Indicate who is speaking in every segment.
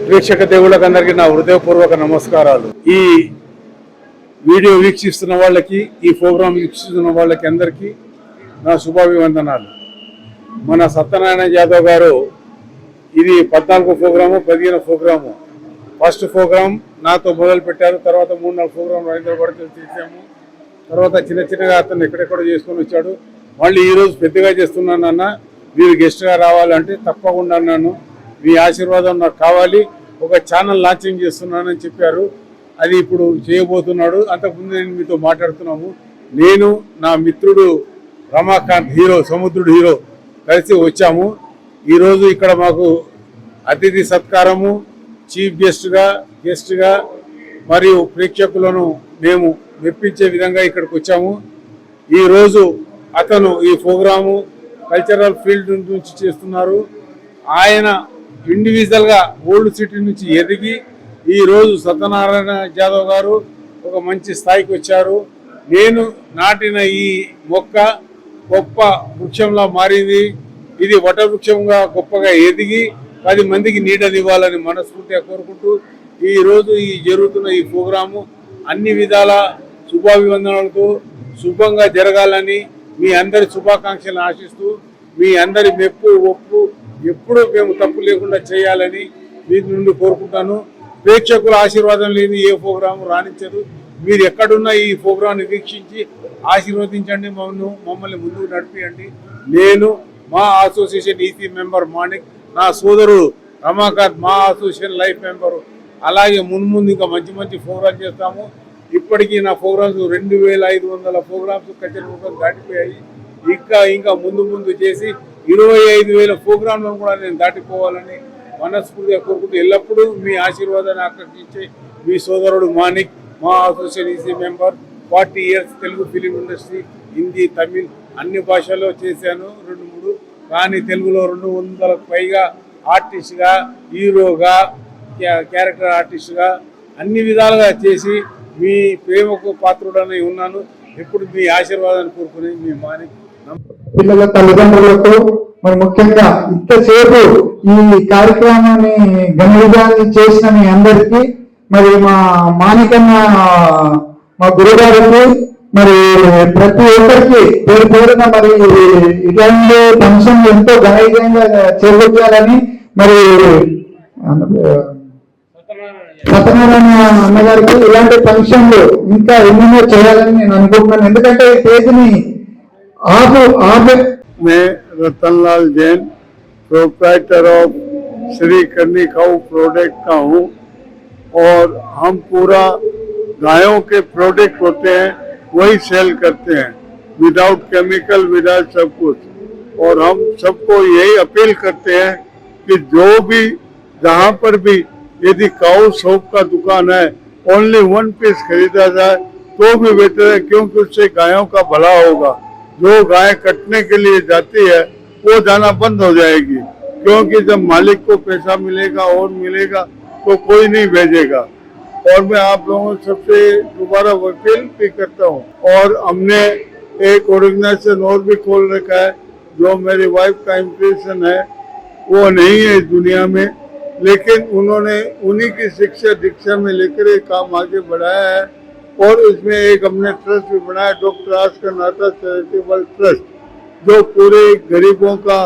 Speaker 1: ప్రేక్షక దేవుళ్ళకి అందరికీ నా హృదయపూర్వక నమస్కారాలు. ఈ వీడియో వీక్షిస్తున్న వాళ్ళకి, ఈ ప్రోగ్రాం వీక్షిస్తున్న వాళ్ళకి అందరికీ నా శుభాభివందనాలు. మన సత్యనారాయణ యాదవ్ గారు ఇది 14వ ప్రోగ్రాము, 15వ ప్రోగ్రాము. ఫస్ట్ ప్రోగ్రాం నాతో మొదలు పెట్టారు. తర్వాత 3-4 ప్రోగ్రాంలు హైదరాబాద్కి చేసాము. తర్వాత చిన్న చిన్నగా అతను ఎక్కడెక్కడ చేసుకొని వచ్చాడు. మళ్ళీ ఈరోజు పెద్దగా చేస్తున్నానన్న, మీరు గెస్ట్గా రావాలంటే తప్పకుండా అన్నాను. మీ ఆశీర్వాదం నాకు కావాలి. ఒక ఛానల్ లాంచింగ్ చేస్తున్నానని చెప్పారు. అది ఇప్పుడు చేయబోతున్నాడు. అంతకుముందు నేను మీతో మాట్లాడుతున్నాము. నేను నా మిత్రుడు రమాకాంత్ హీరో, సముద్రుడు హీరో కలిసి వచ్చాము. ఈరోజు ఇక్కడ మాకు అతిథి సత్కారము, చీఫ్ గెస్ట్గా మరియు ప్రేక్షకులను మేము మెప్పించే విధంగా ఇక్కడికి వచ్చాము. ఈరోజు అతను ఈ ప్రోగ్రాము కల్చరల్ ఫీల్డ్ నుంచి చేస్తున్నారు. ఆయన ఇండివిజువల్గా ఓల్డ్ సిటీ నుంచి ఎదిగి ఈరోజు సత్యనారాయణ యాదవ్ గారు ఒక మంచి స్థాయికి వచ్చారు. నేను నాటిన ఈ మొక్క గొప్ప వృక్షంలా మారింది. ఇది వటవృక్షంగా గొప్పగా ఎదిగి 10 మందికి నీడనివ్వాలని మనస్ఫూర్తిగా కోరుకుంటూ ఈరోజు ఈ జరుగుతున్న ఈ ప్రోగ్రాము అన్ని విధాల శుభాభివందనాలతో శుభంగా జరగాలని మీ అందరి శుభాకాంక్షలను ఆశిస్తూ, మీ అందరి మెప్పు ఒప్పు ఎప్పుడూ మేము తప్పు లేకుండా చేయాలని మీ నుండి కోరుకుంటాను. ప్రేక్షకుల ఆశీర్వాదం లేని ఏ ప్రోగ్రాము రాణించదు. మీరు ఎక్కడున్నా ఈ ప్రోగ్రాంని వీక్షించి ఆశీర్వదించండి, మమ్మల్ని ముందుకు నడిపియండి. నేను మా అసోసియేషన్ ఈసీ మెంబర్ మాణిక్, నా సోదరుడు రమాకాంత్ మా అసోసియేషన్ లైఫ్ మెంబరు. అలాగే ముందు ఇంకా మంచి ప్రోగ్రాం చేస్తాము. ఇప్పటికీ నా ప్రోగ్రామ్స్ 2500 ప్రోగ్రామ్స్ కచేరీ ప్రోగ్రామ్స్ దాటిపోయాయి. ఇంకా ముందు చేసి 25,000 ప్రోగ్రాంలను కూడా నేను దాటిపోవాలని మనస్ఫూర్తిగా కోరుకుంటూ ఎల్లప్పుడూ మీ ఆశీర్వాదాన్ని ఆకర్షించే మీ సోదరుడు మాణిక్, మా association EC member. 40 years Telugu film industry, Hindi, Tamil అన్ని భాషల్లో చేశాను 2-3. కానీ తెలుగులో 200కు పైగా ఆర్టిస్ట్గా, హీరోగా, క్యారెక్టర్ ఆర్టిస్ట్గా అన్ని విధాలుగా చేసి మీ ప్రేమకు పాత్రుడని ఉన్నాను. ఎప్పుడు మీ ఆశీర్వాదాన్ని కోరుకుని మీ మాణిక్.
Speaker 2: పిల్లల తల్లిదండ్రులకు మరి ముఖ్యంగా ఇంతసేపు ఈ కార్యక్రమాన్ని ఘనవిధాన్ని చేసిన మీ అందరికీ, మరి మా మాణికన్న మా గురుగారికి, మరి ప్రతి ఒక్కరికి పేరున మరి ఇలాంటి ఫంక్షన్ ఎంతో ఘనవిధంగా చేపట్టాలని మరి సత్యనారాయణ అన్నగారికి ఇలాంటి ఫంక్షన్లు ఇంకా ఎన్నెన్నో చేయాలని నేను అనుకుంటున్నాను. ఎందుకంటే ఈ తేదీని
Speaker 1: मैं रतनलाल जैन, प्रोप्राइटर ऑफ श्री करनी काऊ प्रोडक्ट का हूँ और हम पूरा गायों के प्रोडक्ट होते हैं वही सेल करते हैं, विदाउट केमिकल, विदाउट सब कुछ. और हम सबको यही अपील करते हैं कि जो भी जहाँ पर भी यदि काऊ सोप का दुकान है, ओनली 1 पीस खरीदा जाए तो भी बेहतर है, क्योंकि उससे गायों का भला होगा. जो गाय कटने के लिए जाती है वो जाना बंद हो जाएगी, क्योंकि जब मालिक को पैसा मिलेगा और मिलेगा तो कोई नहीं भेजेगा. और मैं आप लोगों सबसे दोबारा अपील भी करता हूँ. और हमने एक ऑर्गेनाइजेशन और भी खोल रखा है, जो मेरी वाइफ का इम्प्रेशन है वो नहीं है इस दुनिया में, लेकिन उन्होंने उन्हीं की शिक्षा दीक्षा में लेकर ये काम आगे बढ़ाया है. और इसमें एक हमने ट्रस्ट भी बनाया, डॉक्टर आस्कर नाथा चैरिटेबल ट्रस्ट, जो पूरे गरीबों का,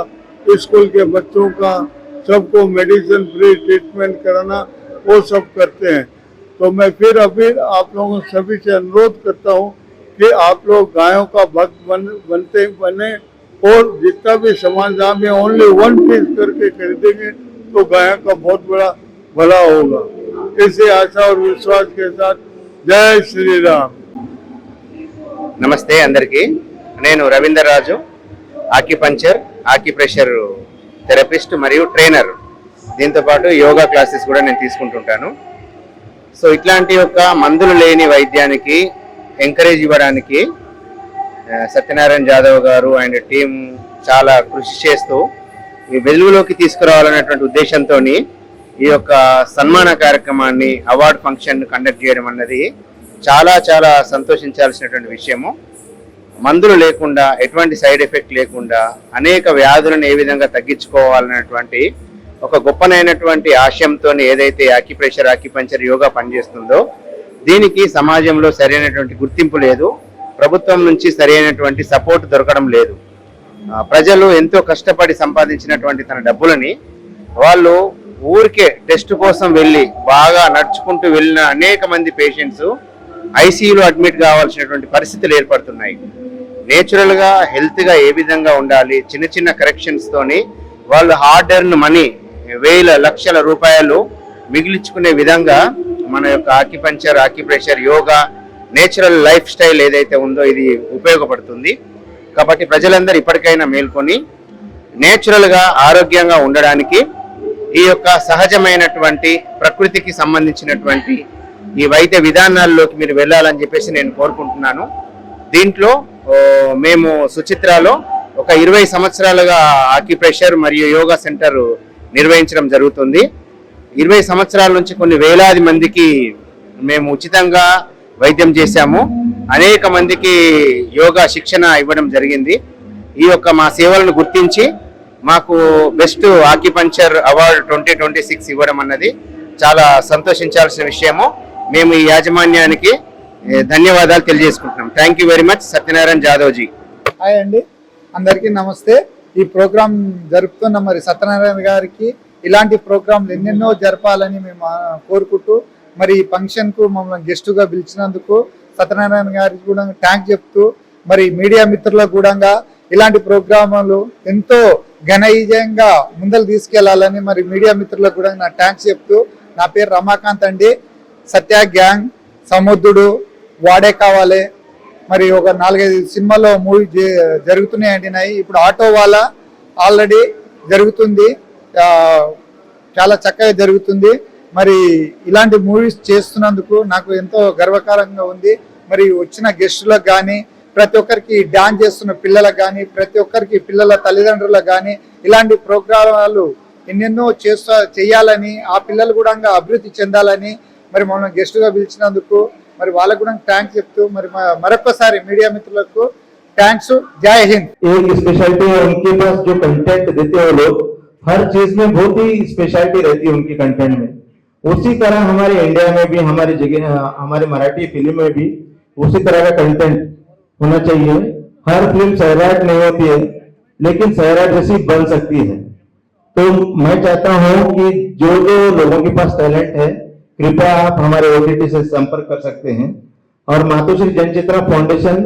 Speaker 1: स्कूल के बच्चों का, सबको मेडिसिन फ्री ट्रीटमेंट कराना वो सब करते हैं. तो मैं फिर अभी आप लोगों सभी से अनुरोध करता हूँ कि आप लोग गायों का भक्त बने और जितना भी सामान जहाँ में ओनली 1 पीस करके खरीदेंगे तो गायों का बहुत बड़ा भला होगा. इसी आशा और विश्वास के साथ जय श्री राम.
Speaker 3: నమస్తే అందరికీ. నేను రవీందర్ రాజు, ఆక్యుప్రెషర్ థెరపిస్ట్ మరియు ట్రైనర్. దీంతో పాటు యోగా క్లాసెస్ కూడా నేను తీసుకుంటుంటాను. సో ఇట్లాంటి ఒక మందులు లేని వైద్యానికి ఎంకరేజ్ ఇవ్వడానికి సత్యనారాయణ యాదవ్ గారు అండ్ టీం చాలా కృషి చేస్తూ ఈ వెలుగులోకి తీసుకురావాలనేటువంటి ఉద్దేశంతో ఈ యొక్క సన్మాన కార్యక్రమాన్ని, అవార్డ్ ఫంక్షన్ కండక్ట్ చేయడం అన్నది చాలా చాలా సంతోషించాల్సినటువంటి విషయము. మందులు లేకుండా, ఎటువంటి సైడ్ ఎఫెక్ట్ లేకుండా అనేక వ్యాధులను ఏ విధంగా తగ్గించుకోవాలనేటువంటి ఒక గొప్పనైనటువంటి ఆశయంతో ఏదైతే యాక్యుప్రెషర్ ఆక్యుపంచర్ యోగా పనిచేస్తుందో దీనికి సమాజంలో సరైనటువంటి గుర్తింపు లేదు, ప్రభుత్వం నుంచి సరైనటువంటి సపోర్ట్ దొరకడం లేదు. ప్రజలు ఎంతో కష్టపడి సంపాదించినటువంటి తన డబ్బులని వాళ్ళు ఊరికే టెస్ట్ కోసం వెళ్ళి బాగా నడుచుకుంటూ వెళ్ళిన అనేక మంది పేషెంట్స్ ఐసీయూలో అడ్మిట్ కావాల్సినటువంటి పరిస్థితులు ఏర్పడుతున్నాయి. నేచురల్గా హెల్త్గా ఏ విధంగా ఉండాలి, చిన్న చిన్న కరెక్షన్స్తోని వాళ్ళు హార్డ్ ఎర్న్ మనీ వేల లక్షల రూపాయలు మిగిలించుకునే విధంగా మన యొక్క acupuncture acupressure yoga natural life style ఏదైతే ఉందో ఇది ఉపయోగపడుతుంది. కాబట్టి ప్రజలందరూ ఇప్పటికైనా మేల్కొని నేచురల్గా ఆరోగ్యంగా ఉండడానికి ఈ యొక్క సహజమైనటువంటి ప్రకృతికి సంబంధించినటువంటి ఈ వైద్య విధానాల్లోకి మీరు వెళ్ళాలని చెప్పేసి నేను కోరుకుంటున్నాను. దీంట్లో మేము సుచిత్రాలో ఒక 20 సంవత్సరాలుగా ఆక్యుప్రెషర్ మరియు యోగా సెంటర్ నిర్వహించడం జరుగుతుంది. 20 సంవత్సరాల నుంచి కొన్ని వేలాది మందికి మేము ఉచితంగా వైద్యం చేశాము. అనేక మందికి యోగా శిక్షణ ఇవ్వడం జరిగింది. ఈ యొక్క మా సేవలను గుర్తించి మాకు బెస్ట్ ఆక్యుపంచర్ అవార్డు 2026 ఇవ్వడం అన్నది చాలా సంతోషించాల్సిన విషయము. మేము ఈ యాజమాన్యానికి ధన్యవాదాలు తెలియజేసుకుంటున్నాం. Thank you very much. Satyanarayana Jadhavji.
Speaker 2: Hi అండి, అందరికీ నమస్తే. ఈ ప్రోగ్రాం జరుపుతున్న మరి సత్యనారాయణ గారికి ఇలాంటి ప్రోగ్రాంలు ఎన్నెన్నో జరపాలని మేము కోరుకుంటూ మరి ఈ ఫంక్షన్కు మమ్మల్ని గెస్టుగా పిలిచినందుకు సత్యనారాయణ గారికి కూడా థ్యాంక్ చెప్తూ మరి మీడియా మిత్రులకు కూడా ఇలాంటి ప్రోగ్రాములు ఎంతో ఘనవిజయంగా ముందలు తీసుకెళ్లాలని మరి మీడియా మిత్రులకు కూడా నా థ్యాంక్స్ చెప్తూ, నా పేరు రమాకాంత్ అండి. సత్య గ్యాంగ్, సముద్రుడు, వాడే కావాలి, మరి ఒక 4-5 సినిమాలో మూవీ జరుగుతున్నాయండి. ఇప్పుడు ఆటో వాళ్ళ ఆల్రెడీ జరుగుతుంది, చాలా చక్కగా జరుగుతుంది. మరి ఇలాంటి మూవీస్ చేస్తున్నందుకు నాకు ఎంతో గర్వకారంగా ఉంది. మరి వచ్చిన గెస్టులకు కానీ, ప్రతి ఒక్కరికి డాన్స్ చేస్తున్న పిల్లలకు కానీ, ప్రతి ఒక్కరికి పిల్లల తల్లిదండ్రులకు కానీ ఇలాంటి ప్రోగ్రామాలు ఎన్నెన్నో చేయాలని, ఆ పిల్లలు కూడా అభివృద్ధి చెందాలని మరి మమ్మల్ని గెస్టుగా పిలిచినందుకు మరి వాళ్ళకు కూడా థ్యాంక్స్ చెప్తూ మరి మరొకసారి మీడియా మిత్రులకు థ్యాంక్స్. జై హింద్.
Speaker 4: एक स्पेशलिटी है उनके पास, जो कंटेंट देते हैं वो लोग हर चीज में बहुत ही स्पेशलिटी रहती है उनकी कंटेंट में। उसी तरह हमारे इंडिया में भी, हमारी जगह, हमारे मराठी फिल्म में भी उसी तरह का कंटेंट होना चाहिए। हर फिल्म सैराट नहीं होती है, लेकिन सैराट जैसी बन सकती है। तो मैं चाहता हूं कि जो जो लोगों के पास टैलेंट है, कृपया आप हमारे ओटीटी से संपर्क कर सकते हैं। और मातोश्री जनचेतना फाउंडेशन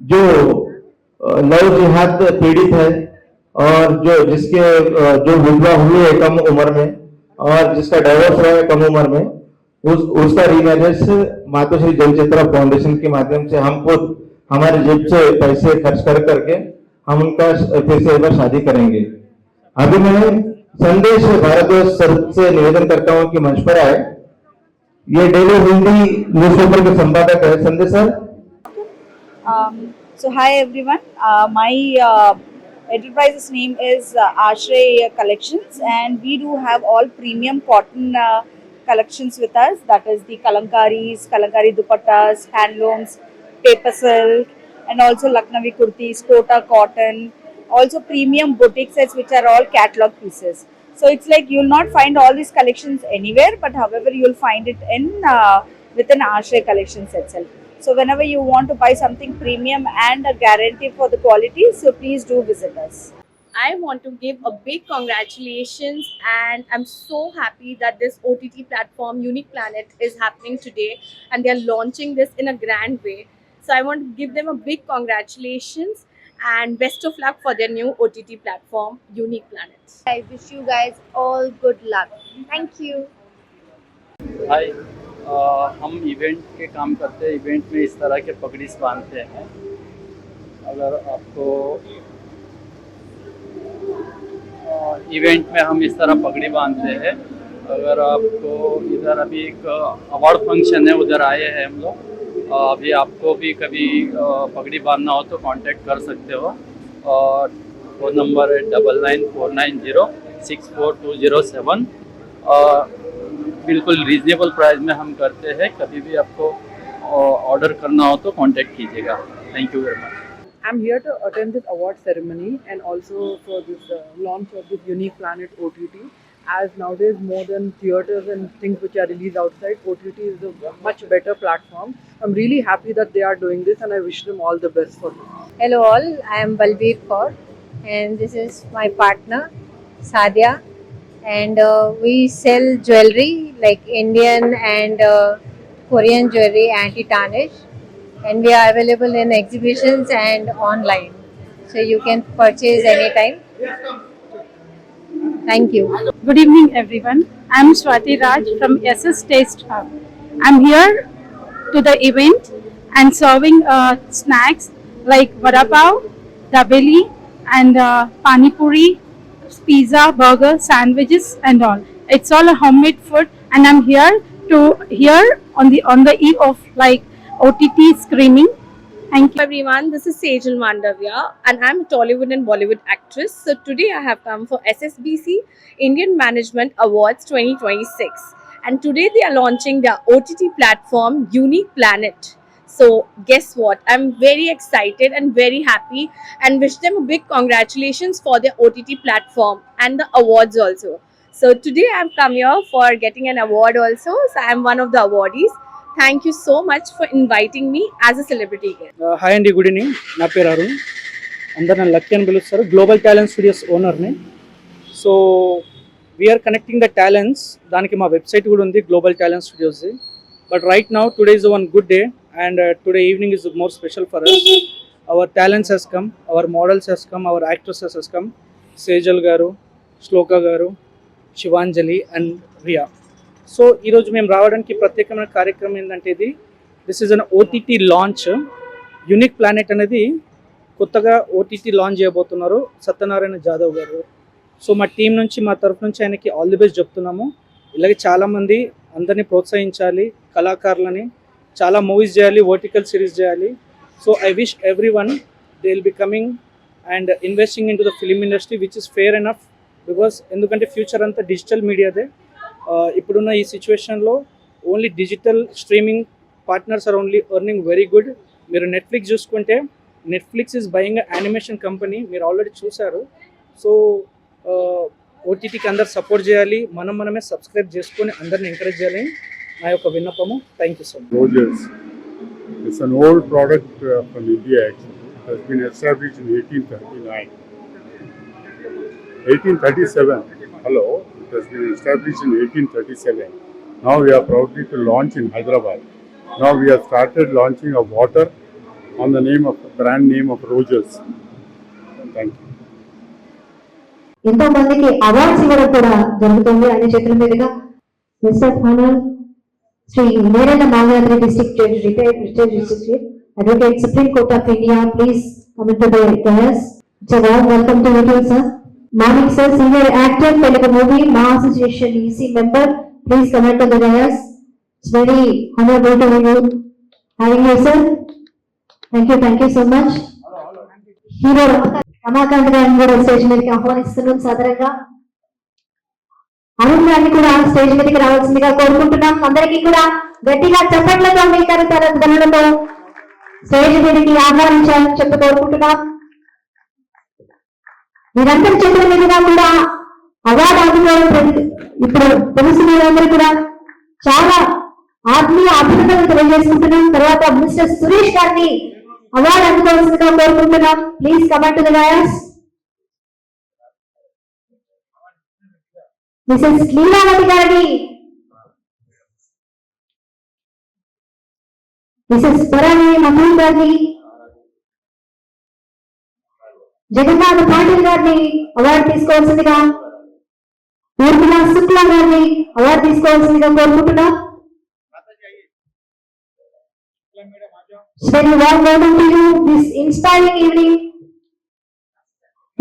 Speaker 4: जो लव जिहाद पीड़ित है और जिसके जो विधवा हुई है कम उम्र में और जिसका डाइवोर्स हुआ है कम उम्र में, उसका रीमैरिज मातोश्री जनचेतना फाउंडेशन के माध्यम से हम खुद हमारे जेब से पैसे खर्च करके हम उनका फिर से एक बार शादी करेंगे। अभी मैं संदेश भारद्वाज सर से निवेदन करता हूं कि मंच पर आए। ये डेली हिंदी न्यूज़पेपर के संपादक है संदेश sir.
Speaker 5: So hi everyone, my enterprise's name is Ashray Collections, and we do have all premium cotton collections with us. That is the kalankaris, kalankari dupattas, handlooms, paper silk, and also Lucknowi kurtis, kota cotton, also premium boutique sets which are all catalog pieces. So it's like you'll not find all these collections anywhere, but however you'll find it in within Ashray Collections itself. So whenever you want to buy something premium and a guarantee for the quality, so please do visit us.
Speaker 6: I want to give a big congratulations, and I'm so happy that this OTT platform Unique Planet is happening today and they are launching this in a grand way. So I want to give them a big congratulations and best of luck for their new OTT platform Unique Planet.
Speaker 7: I wish you guys all good luck. Thank you.
Speaker 8: हाय, हम event के काम करते हैं। Event में इस तरह के पगड़ीस बांधते हैं। अगर आपको इवेंट में हम इस तरह पगड़ी बांधते हैं। अगर आपको इधर अभी एक अवार्ड फंक्शन है, उधर आए हैं हम लोग। अभी आपको भी कभी पगड़ी बांधना हो तो कांटेक्ट कर सकते हो। और फ़ोन नंबर है 9949064207। बिल्कुल रीजनेबल प्राइस में हम करते हैं। कभी भी आपको ऑर्डर करना हो तो कांटेक्ट कीजिएगा। Thank you very much.
Speaker 9: I'm here to attend this award ceremony and also for this launch of this Unique Planet OTT. as nowadays more than theaters and things which are released outside, OTT is a much better platform. I'm really happy that they are doing this, and I wish them all the best for this.
Speaker 10: Hello all, I am Balbir Kaur and this is my partner Sadia, and we sell jewelry like Indian and Korean jewelry, anti-tarnish, and we are available in exhibitions and online, so you can purchase anytime. Thank you.
Speaker 11: Good evening, everyone. I'm Swati Raj from SS Taste Hub. I'm here to the event and serving snacks like vada pav, dabeli, and pani puri, pizza, burger, sandwiches, and all. It's all a homemade food, and I'm here on the eve of like OTT screening. Thank you.
Speaker 6: Everyone, this is Sejal Mandavia and I'm a Tollywood and Bollywood actress. So today I have come for SSBC Indian Management Awards 2026, and today they are launching their OTT platform Unique Planet. So guess what? I'm very excited and very happy and wish them a big congratulations for their OTT platform and the awards also. So today I've come here for getting an award also. So I'm one of the awardees. Thank you so much for inviting me as a celebrity guest.
Speaker 12: Hi అండి, good evening. నా పేరు అరుణ్, అందరు నన్ను Lucky అని పిలుస్తారు. Global Talent Studios ఓనర్ని. So we're connecting the talents, దానికి మా వెబ్సైట్ కూడా ఉంది, గ్లోబల్ టాలెంట్ స్టూడియోస్ది. But right now today is one good day and today evening is more special for us. Our talents has come, our models has come, our actresses has come. Sejal గారు, శ్లోక గారు, Shivanjali and Riya. So ఈరోజు మేము రావడానికి ప్రత్యేకమైన కార్యక్రమం ఏంటంటే this is an OTT launch. Unique planet అనేది కొత్తగా ఓటీటీ లాంచ్ చేయబోతున్నారు సత్యనారాయణ జాదవ్ గారు. సో మా టీం నుంచి, మా తరఫు నుంచి ఆయనకి ఆల్ ది బెస్ట్ చెప్తున్నాము. ఇలాగే చాలామంది అందరినీ ప్రోత్సహించాలి, కళాకారులని చాలా మూవీస్ చేయాలి, వర్టికల్ సిరీస్ చేయాలి. So I wish everyone they will be coming and investing in to the film industry which is fair enough, because ఎందుకంటే ఫ్యూచర్ అంతా డిజిటల్ మీడియాదే. ఇప్పుడున్న ఈ సిచ్యువేషన్లో only digital streaming partners are only earning very good. మీరు Netflix చూసుకుంటే Netflix is buying animation company, మీరు already చూశారు. సో ఓటీటీకి అందరు సపోర్ట్ చేయాలి, మనమే సబ్స్క్రైబ్ చేసుకొని అందరిని ఎంకరేజ్ చేయాలని నా యొక్క విన్నపము. Thank you so much.
Speaker 1: Rogers. It's an old product from India actually. It has been established in 1839. 1837. Hello. It has been established in 1837. Now we are proudly to launch in Hyderabad. Now we have started launching a water on the brand name of Rogers. Thank you.
Speaker 10: ఎంతో మందికి awards ఇవ్వడం కూడా జరుగుతుంది ఆయన చేతుల మీదుగా. Mister ఫానల్ Shri Merela Nagadri district judge, retired district advocate, Supreme Court of India, please come to the dais. It's a warm welcome to you sir. Manik sir, senior actor, Telugu movie, Ma Association EC member, please come to the dais. It's very honorable to you having you sir. Thank you so much. Hero Ramakant గారిని కూడా stage మీదకి ఆహ్వానిస్తున్నాం సాదరంగా. అరుణ్ గారిని కూడా stage మీదకి రావాల్సిందిగా కోరుకుంటున్నాం. అందరికీ కూడా గట్టిగా చప్పట్లతో మీ కరతాల ధ్వనులతో స్టేజ్ మీదకి ఆహ్వానించాలని చెప్పి కోరుకుంటున్నాం. మీరందరి చేతుల మీదుగా కూడా అవార్డు అందుకోవడం ఇప్పుడు తెలుసు. మీరందరూ కూడా చాలా ఆత్మీయ అభినందనలు తెలియజేసుకుంటున్నాం. తర్వాత మిస్టర్ సురేష్ గారిని అవార్డు అందుకోవాల్సిందిగా కోరుకుంటున్నాం. Please come to the dais. Mrs Leelavathi గారిని, మిసెస్ పరాణి మహమ్మద్ గారిని, జగన్నాథ్ పాటిల్ గారిని అవార్డు తీసుకోవాల్సిందిగా, ఊర్మిళ శుక్లా గారిని అవార్డు తీసుకోవాల్సిందిగా కోరుకుంటున్నాం. Very warm welcome to you this inspiring evening.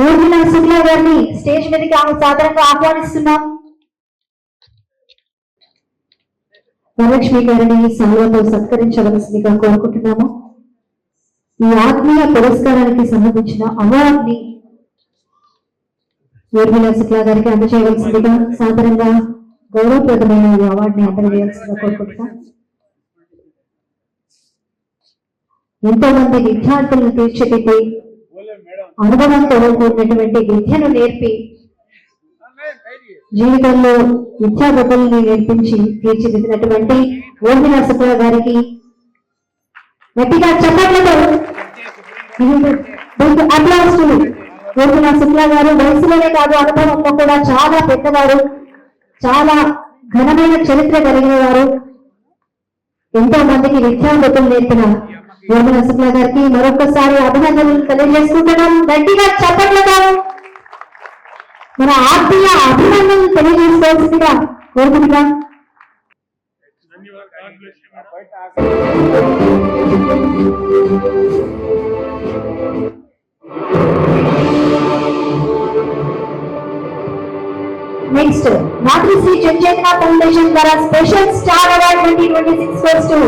Speaker 10: Urmila Shukla గారిని స్టేజ్ మీదకి సాదరంగా ఆహ్వానిస్తున్నాం. వరలక్ష్మి గారిని సాల్వతో సత్కరించవలసిందిగా కోరుకుంటున్నాము. ఈ ఆత్మీయ పురస్కారానికి సంబంధించిన అవార్డుని ఊర్మిళ శుక్లా గారికి అందజేయవలసిందిగా సాధారణంగా గౌరవప్రదమైన ఈ అవార్డుని అందజేయాల్సిందిగా కోరుకుంటున్నాం. ఎంతో మంది విద్యార్థులను తీర్చిదిద్ది అనుభవంతో కూడినటువంటి విద్యను నేర్పి జీవితంలో విద్యాబుద్ధుల్ని నేర్పించి తీర్చిదిద్దినటువంటి ఓర్మిళ శుక్లా గారికి గట్టిగా చప్పట్లతో అప్లాస్ ఓర్మిళ శుక్లా గారు వయసులోనే కాదు అనుభవంలో కూడా చాలా పెద్దవారు, చాలా ఘనమైన చరిత్ర కలిగిన వారు, ఎంతో మందికి విద్యాబుద్ధులు నేర్పిన ఓర్మిళ శుక్లా గారికి మరొకసారి అభినందనలు తెలియజేసుకుంటున్నాం. గట్టిగా చప్పట్లతో మన ఆత్మీయ అభినందనలు తెలియజేసుకోవాల్సిందిగా కోరుకుంటున్నాం. నెక్స్ట్ మాతృశ్రీ చంచేతన ఫౌండేషన్ ద్వారా special star award 2026 goes to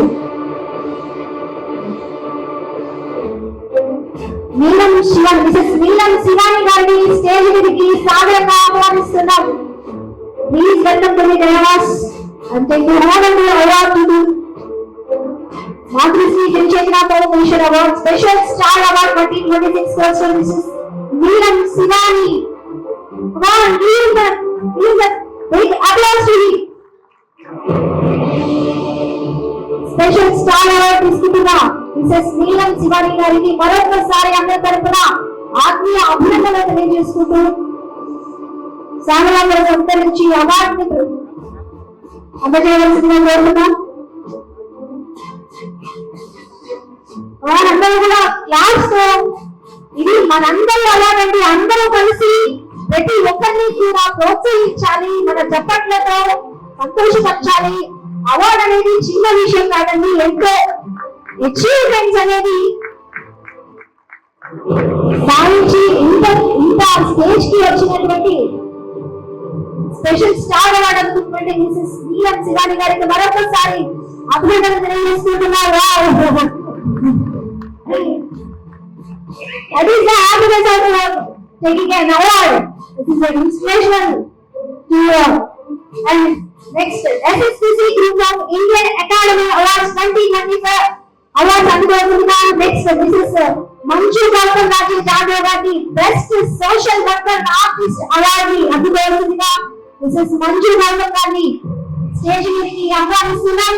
Speaker 10: నీలం శివాని, మిసెస్ నీలం శివాని గారిని స్టేజ్ మీదకి సాదరంగా ఆహ్వానిస్తున్నాం. Please welcome to the dais and take the honourable award to Matrushri Janachetana foundation award special star award 2026 goes to Mrs Neelam Shivani. Come on, give a big applause to him. Special star award తీసుకుంటున్న Mrs Neelam Shivani గారికి మరొకసారి అందరి తరపున ఆత్మీయ అభినందనలు తెలియజేసుకుంటూ సామరాజ్య సంస్థ నుంచి అవార్డుని అందజేయవలసిందిగా కోరుతున్నాం. వారందరూ కూడా క్లాస్ ఇది మనందరూ అలాగండి, అందరూ కలిసి ప్రతి ఒక్కరిని కూడా ప్రోత్సహించాలి, మన చప్పట్లతో సంతోషపరచాలి. అవార్డు అనేది చిన్న విషయం కాదండి, ఎంతో అచీవ్మెంట్స్ అనేది సాధించి ఇంత స్టేజ్ కి వచ్చినటువంటి special star award అందుకున్నటువంటి Mrs Neelam Shivani గారికి మరొకసారి అభినందనలు తెలియజేసుకుంటున్నారు. That is the happiness of taking an award. This is an inspirational to you. And next, SSPC Group of Indian Academy Awards 2025 awards అందుకోవాల్సిందిగా నెక్స్ట్ మిసెస్ మంచు గౌతమ్ రాజు జాదవ్ గారి best social worker artist award ని అందుకోవాల్సిందిగా Mrs Manchu Gautam గారిని stage మీదకి ఆహ్వానిస్తున్నాం.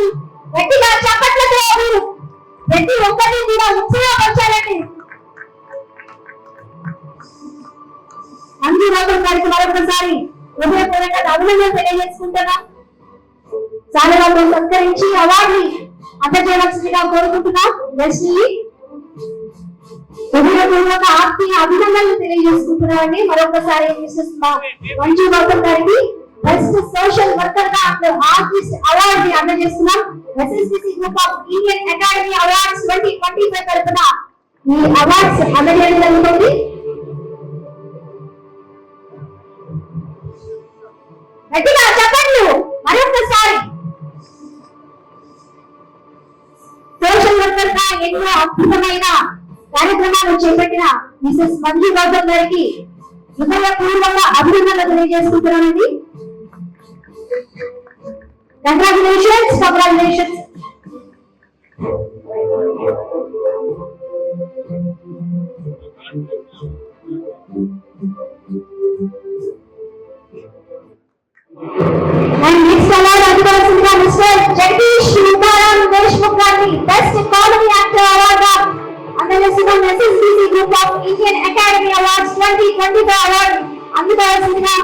Speaker 10: గట్టిగా చప్పట్లతో మీరు ప్రతి ఒక్కరిని కూడా ఉత్సాహపరచాలండి. మంచు గౌతమ్ గారికి మరొకసారి హృదయపూర్వక అభినందనలు తెలియజేసుకుంటున్నాం. చాలా సత్కరించి అవార్డుని అందజేయవలసిందిగా కోరుకుంటున్నాం. హృదయపూర్వక ఆత్మీయ అభినందనలు తెలియజేసుకుంటున్నామండి. మరొకసారి మిసెస్ మంచు గౌతమ్ గారికి బెస్ట్ సోషల్ వర్కర్ గా ఆర్టిస్ట్ అవార్డు ని అందజేస్తున్నాం. ఎస్ఎస్సిసి group of Indian Academy Awards 2025 తరపున ఈ అవార్డ్స్ అందజేయడం జరుగుతుంది. గట్టిగా చెప్పండి మరొకసారి. సోషల్ వర్కర్ గా ఎన్నో అద్భుతమైన కార్యక్రమాలు చేపట్టిన మిసెస్ మంజు గౌతమ్ గారికి హృదయపూర్వక అభినందనలు తెలియజేసుకుంటున్నానండి. కంగ్రాచులేషన్స్. And next award అందుకోవాల్సిందిగా మిస్టర్ జగదీష్ దేశ్ముఖ్ గారిని బెస్ట్ కామెడీ యాక్టర్ అవార్డ్ గా అందజేస్తున్నాం. SSBC group of Indian Academy Awards 2025 award అందుకోవాల్సిందిగా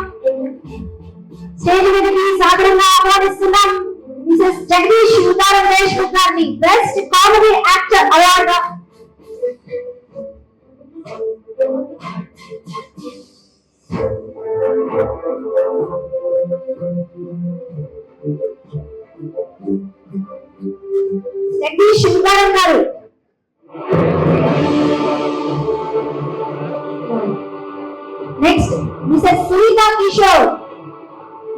Speaker 10: స్టేజ్ మీదకి సాదరంగా ఆహ్వానిస్తున్నాం. మిసెస్ జగదీష్ దేశ్ముఖ్ గారిని బెస్ట్ కామెడీ యాక్టర్ అవార్డ్ గా జగదీష్ శివగారం గారు. Next Mrs Sunitha Kishore.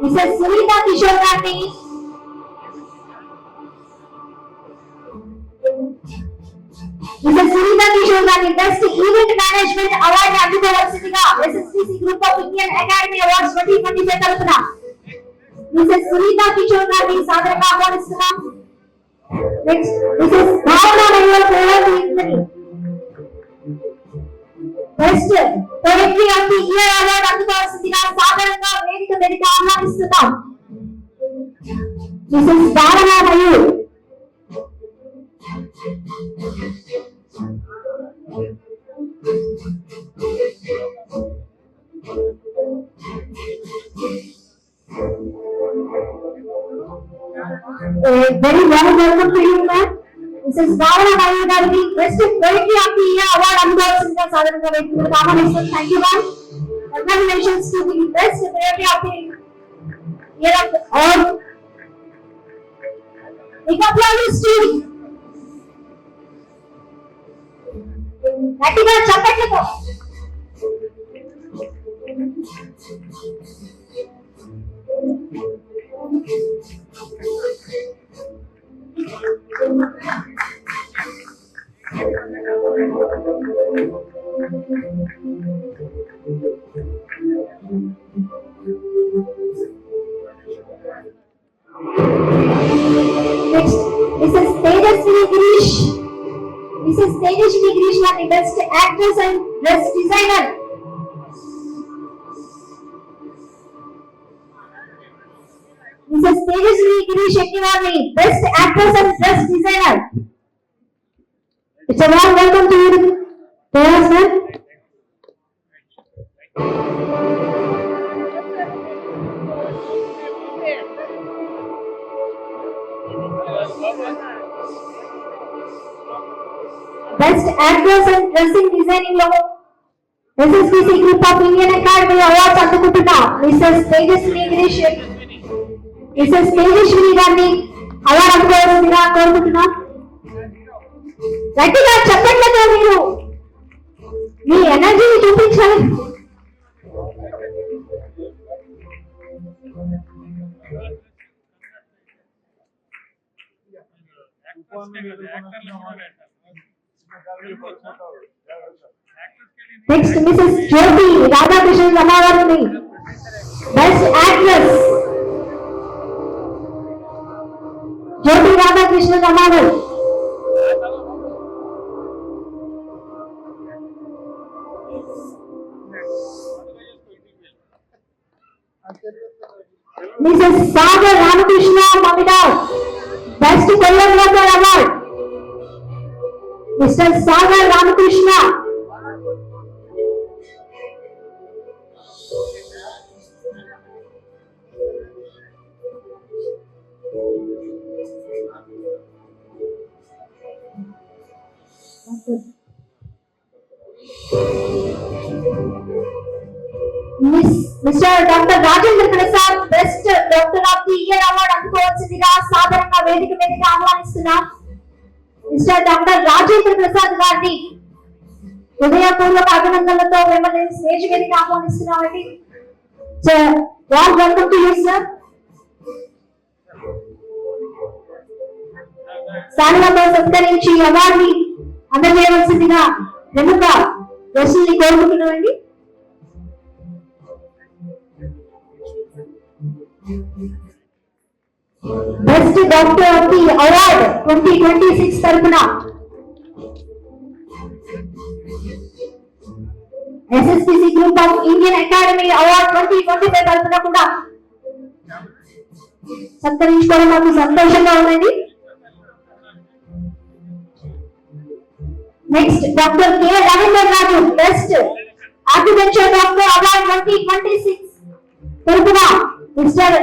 Speaker 10: Mrs Sunitha Kishore గారిని బెస్ట్ ఈవెంట్ మేనేజ్మెంట్ అవార్డు అందుకోవాల్సిందిగా SSCC group of Indian Academy Awards 2025 తరపున మిసెస్ సునీత కిషోర్ గారిని సాదరంగా ఆహ్వానిస్తున్నాం. Next Mrs Bhavana best poetry of the year award అందుకోవాల్సిందిగా సాధారణంగా వేదిక మీదకి ఆహ్వానిస్తున్నాం. మిసెస్ భావన Mayur. Very warm welcome to you, ma'am. Mrs. Bhavana Mayu Gandhi, Best Poetry of the Year Award అందుకోవాల్సిందిగా సాధారణంగా వేదిక మీదకి ఆహ్వానిస్తున్నాం. Thank you, ma'am. Congratulations to the Best Poetry of the Year of the Award. Big applause to గట్టిగా చప్పట్లతో. Next, Mrs. Tejaswini Girish. Mrs. Tejaswini Girish got the Best Actress and Dress Designer. Mrs. Tejaswini Girish got the Best Actress and Dress Designer. It's a warm welcome to you, Tejas ma'am. Best Actress and Dressing Designing లో SSPC Group of Indian Academy Awards అందుకుంటున్న Mrs Tejaswini Girish గారిని award అందుకోవాల్సిందిగా కోరుకుంటున్నాం. గట్టిగా చెప్పట్లతో మీరు మీ ఎనర్జీని చూపించాలి. నెక్స్ట్ మిసెస్ జ్యోతి రాధాకృష్ణ రమావారిని బెస్ట్ యాక్ట్రెస్. జ్యోతి రాధాకృష్ణ రమావారి. Mrs Sagar Ramakrishna Mamidar best choreographer award. Mister Sagar Ramakrishna. Mister doctor Rajendra Prasad best doctor of the year award అందుకోవాల్సిందిగా సాధారణంగా వేదిక మీదకి ఆహ్వానిస్తున్నాం. మిస్టర్ డాక్టర్ రాజేంద్ర ప్రసాద్ గారిని హృదయపూర్వక అభినందనలతో మిమ్మల్ని స్టేజ్ మీదకి ఆహ్వానిస్తున్నామండి. Warm welcome to you sir. శాలువాతో సత్కరించి అవార్డుని అందజేయవలసిందిగా ప్రముఖ గెస్టుల్ని కోరుకుంటున్నామండి. Best doctor of the award 2026 తరపున SSPC group of Indian Academy award 2025 తరపున కూడా సత్కరించుకోవడం మాకు సంతోషంగా ఉన్నది. Next doctor K Ravindra Raju best architecture doctor award 2026 తరపున మిస్టర్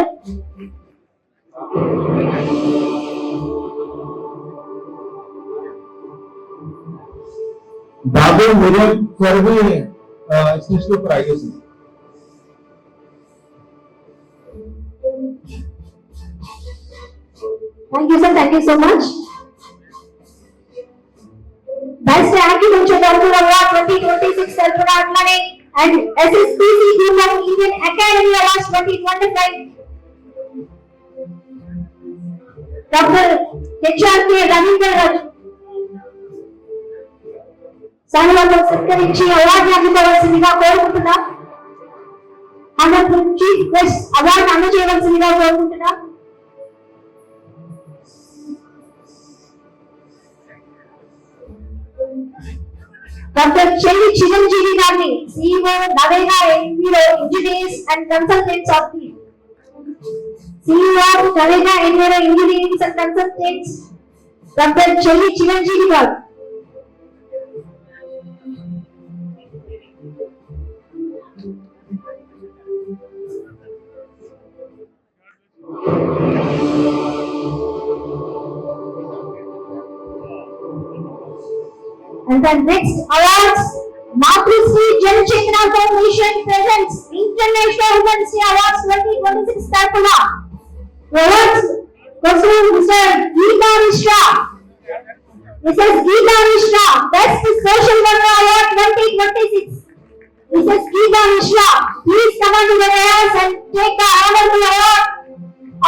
Speaker 4: बाबू मेरे सर भी स्टेज के ऊपर आइए sir.
Speaker 10: Thank you sir, thank you so much. Best Architecture Doctor Award 2026 తరపున అట్లానే and SSPC Group of Indian Academy Awards 2025 doctor HRK Ravindra Raju శాలువాతో సత్కరించి అవార్డు అందుకోవాల్సిందిగా కోరుకుంటున్నాం. ఆనరబుల్ చీఫ్ గెస్ట్ అవార్డు అందజేయవలసిందిగా కోరుకుంటున్నాం. డాక్టర్ చెల్లి చిరంజీవి గారిని CEO Navega enviro engineers and consultants of the CEO Navega enviro engineers and consultants doctor Chelli Chiranjeevi గారు. And the next awards, Matrisri Janchaitra Foundation presents International Women's Day Awards 2026 Tarpana. Awards goes to Mr. Geeta Mishra. Mrs. Geeta Mishra, Best Social Worker Award 2026. Mrs. Geeta Mishra, please come on to the dais and take the honorable award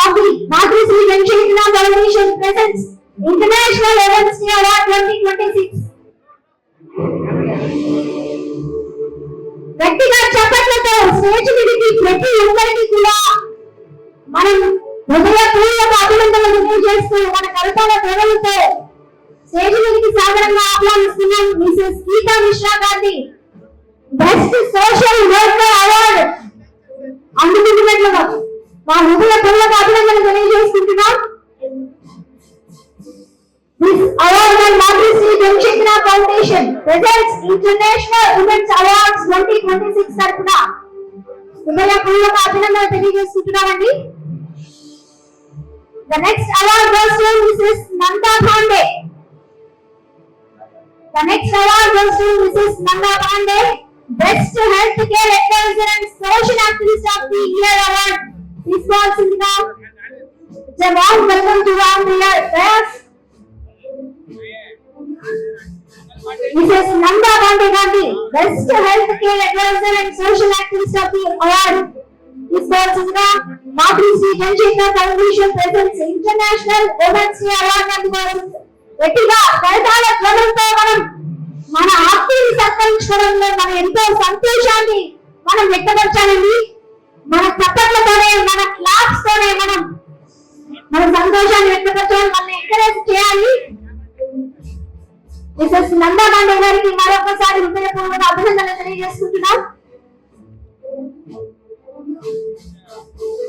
Speaker 10: of the Matrisri Janchaitra Foundation presents International Women's Day Award 2026. గట్టిగా చప్పట్లతో stage మీదకి ప్రతి ఒక్కరికి కూడా మనం హృదయపూర్వక అభినందనలు తెలియజేస్తూ మన కవితల ధ్వనులతో స్టేజ్ మీదకి సాదరంగా ఆహ్వానిస్తున్నాం మిసెస్ గీతా మిశ్రా గారిని బెస్ట్ సోషల్ వర్కర్ అవార్డు అందుకుంటున్నట్లుగా మా హృదయపూర్వక అభినందనలు తెలియజేసుకుంటున్నాం. This award by Matrisri Janchaitra Foundation presents International Women's Awards 2026 తరపున హృదయపూర్వక అభినందనలు తెలియజేసుకుంటున్నామండి. The next award goes to Mrs. Nanda Pandey. The next award goes to Mrs. Nanda Pandey, Best Healthcare Advisor and Social Activist of the Year Award. This was now. It's a warm welcome to our dais. Mrs. Nanda Pandey Gandhi, Best Healthcare Advisor and Social Activist of the Award. This was now. Matrisri Janchaitra Foundation presents International Women's Day Award అందుకోసం గట్టిగా కవితల ధ్వనులతో మనం మన ఆత్మీయుని సత్కరించుకోవడంలో మన ఎంతో సంతోషాన్ని మనం వ్యక్తపరచాలండి. మన చప్పట్లతోనే మన క్లాప్స్ తోనే మనం మన సంతోషాన్ని వ్యక్తపరచాలి, మనం ఎంకరేజ్ చేయాలి. మిసెస్ నందా పాండే గారికి మరొకసారి హృదయపూర్వక అభినందనలు తెలియజేసుకుంటున్నాం.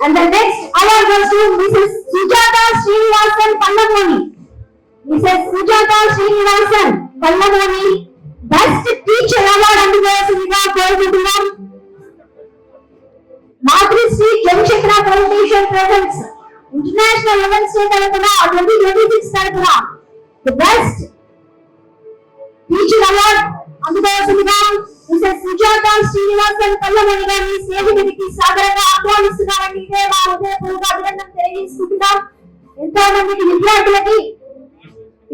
Speaker 10: And the next award goes to Mrs. Sujata Srinivasan Pallamoni. Mrs. Sujata Srinivasan Pallamoni, Best Teacher Award అందుకోవాల్సిందిగా కోరుకుంటున్నాం. Matrisri Janchaitra Foundation presents International Women's Day తరపున 2026 తరపున The Best Teacher Award అందుకోవాల్సిందిగా మిసెస్ సుజాత శ్రీనివాసన్ పల్లమణి గారిని స్టేజ్ మీదకి సాదరంగా ఆహ్వానిస్తున్నారని ఇదే మా హృదయపూర్వక అభినందనలు తెలియజేసుకుంటున్నాం. ఎంతో మందికి విద్యార్థులకి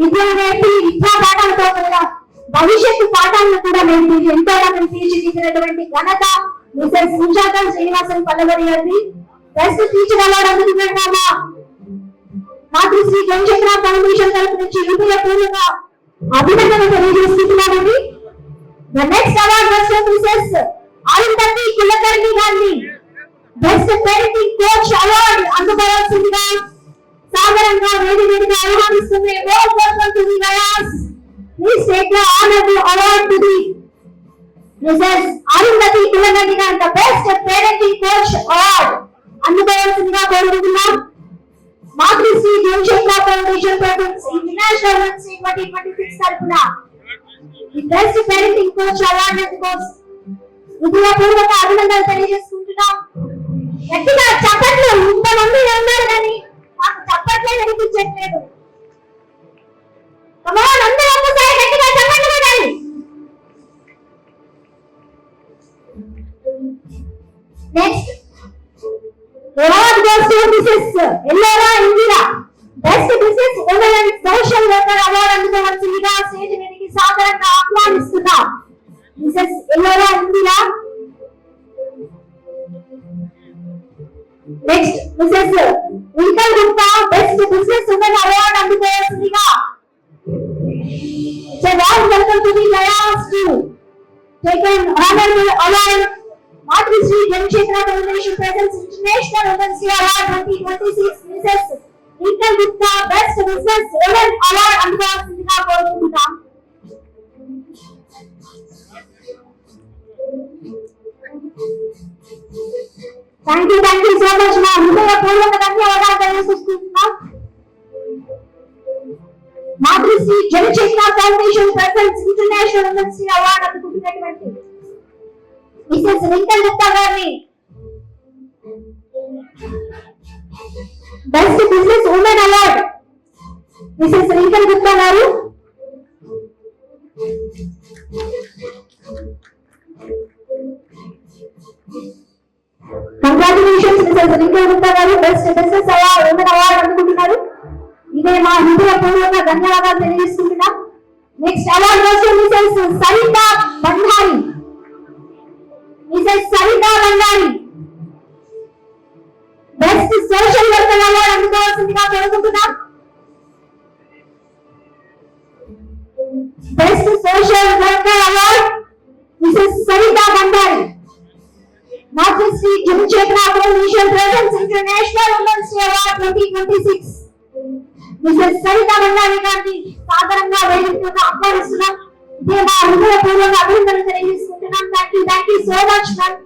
Speaker 10: విద్యను నేర్పి విద్యా పాఠాలతో కూడా భవిష్యత్తు పాఠాలను కూడా నేర్పి ఎంతో మందిని తీర్చిదిద్దినటువంటి ఘనత మిసెస్ సుజాత శ్రీనివాసన్ పల్లమణి గారిని. బెస్ట్ టీచర్ అవార్డు అందుకున్నామా మాతృశ్రీ జనచక్ర ఫౌండేషన్ తరఫు నుంచి హృదయపూర్వక అభినందనలు తెలియజేస్తున్నామండి. The next award goes to Mrs. Arundhati Kulkarni Gandhi, Best Parenting Coach Award అందుకోవాల్సిందిగా సాదరంగా వేదికగా ఆహ్వానిస్తున్నాం. Welcome to the dais. Please take the honorable award to the Mrs. Arundhati Kulkarni Gandhi, the Best Parenting Coach Award అందుకోవాల్సిందిగా కోరుకుంటున్నాం. Matrisri Janchaitra Foundation presents International Women's Day 2026 తరపున The Best Parenting Coach Award అందుకోసం హృదయపూర్వక అభినందనలు తెలియజేసుకుంటున్నాం. గట్టిగా చప్పట్లు ఇంతమంది ఉన్నారు కానీ మాకు చప్పట్లే వినిపించట్లేదు. అందరూ ఒక్కసారి గట్టిగా చప్పట్లు కొట్టాలి. Next award goes to Mrs. Ellora Indira, Best Business Women and Social Worker Award అందుకోవాల్సిందిగా స్టేజ్ మీదకి సాదరంగా ఆహ్వానిస్తున్నాం. Mrs Ellora Indira. Next Mrs Winkal Gupta, best business women award అందుకోవాల్సిందిగా welcome to the dais to take an honorable award. Matrisri Janchaitra Foundation presents International Women's Day Award 2026. Mrs. Vinkal Gupta, Best Business Women Award అందుకోవాల్సిందిగా కోరుకుంటున్నాం. Thank you so much మా హృదయపూర్వక ధన్యవాదాలు తెలియజేస్తున్నాం. Matrushri Janachetana foundation president international women's day award అందుకుంటున్నటువంటి Mrs Rinkal Gupta గారిని best business women award Mrs Rinkal Gupta గారు. Congratulations Mrs Rinkal Gupta గారు best business award women award అందుకుంటున్నారు. ఇదే మా హృదయపూర్వక ధన్యవాదాలు తెలియజేస్తున్నాం. నెక్స్ట్ అవార్డు వచ్చి Mrs Saritha Bandari. Mrs Saritha Bandari best social worker award అందుకోవాల్సిందిగా కోరుకుంటున్నాం. Best social worker award Mrs Saritha Bandari. Matrushri Janachetana foundation president international women's day award 2026 Mrs Saritha Bandari గారిని సాధారణంగా వేదికగా ఆహ్వానిస్తున్నాం. ఇదే మా హృదయపూర్వక అభినందనలు తెలియజేసుకుంటున్నాం. Thank you so much ma'am.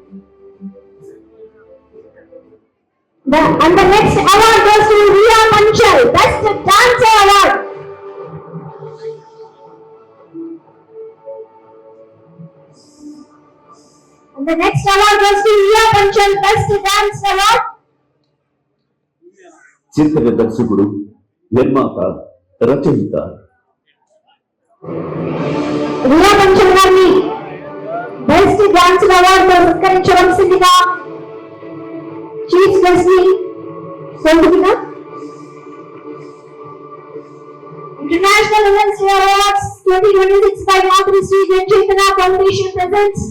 Speaker 10: And the next award goes to Riya Panchal, Best Dancer Award. And the next award goes to Riya Panchal, Best Dance Award.
Speaker 13: చిత్ర దర్శకుడు, నిర్మాత, రచయిత
Speaker 10: రియా పంచల్ గారిని బెస్ట్ డాన్స్ అవార్డు తో సత్కరించవలసిందిగా చీఫ్ గెస్ట్ ని కోరుకుంటున్నా. International women's day awards 2026 by Matrushri Janachetana foundation presents